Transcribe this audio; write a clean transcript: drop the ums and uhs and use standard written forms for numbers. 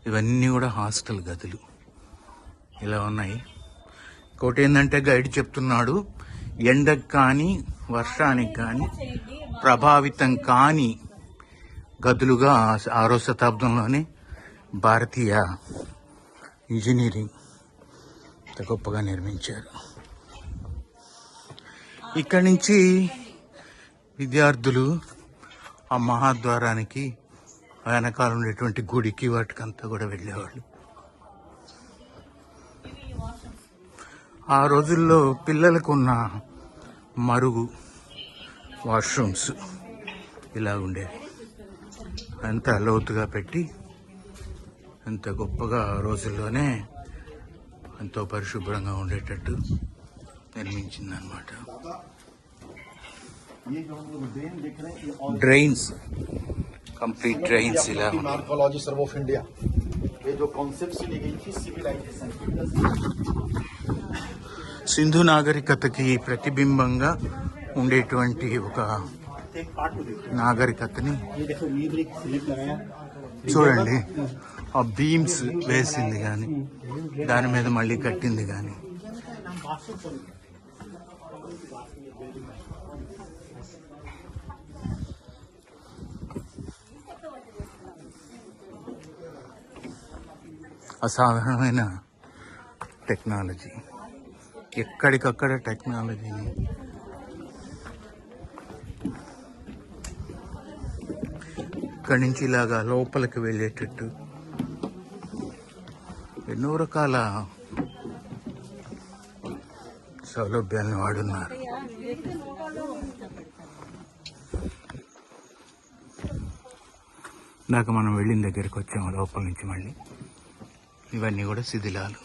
ఇవన్నీ కూడా హాస్టల్ గదులు ఇలా ఉన్నాయి. ఇంకోటి ఏంటంటే గైడ్ చెప్తున్నాడు, ఎండకు కానీ వర్షానికి కానీ ప్రభావితం కాని గదులుగా 6వ శతాబ్దంలోనే భారతీయ ఇంజనీరింగ్ గొప్పగా నిర్మించారు. ఇక్కడి నుంచి విద్యార్థులు ఆ మహాద్వారానికి వెనకాల ఉండేటువంటి గుడికి వాటికంతా కూడా వెళ్ళేవాళ్ళు. ఆ రోజుల్లో పిల్లలకు ఉన్న మరుగు వాష్రూమ్స్ ఇలా ఉండేవి. అంత లోతుగా పెట్టి అంత గొప్పగా ఆ రోజుల్లోనే ఎంతో పరిశుభ్రంగా ఉండేటట్టు నిర్మించిందనమాట. డ్రైన్స్, కంప్లీట్ డ్రైన్స్ ఇలా సింధు నాగరికతకి ప్రతిబింబంగా ఉండేటువంటి ఒక నాగరికతని చూడండి. ఆ బీమ్స్ వేసింది కానీ దాని మీద మళ్ళీ కట్టింది కానీ అసాధారణమైన టెక్నాలజీ. ఎక్కడికక్కడ టెక్నాలజీని ఇక్కడి నుంచి ఇలాగా లోపలికి వెళ్ళేటట్టు ఎన్నో రకాల సౌలభ్యాలను వాడున్నారు. ఇందాక మనం వెళ్ళిన దగ్గరికి వచ్చాము లోపల నుంచి. మళ్ళీ ఇవన్నీ కూడా శిథిలాలు.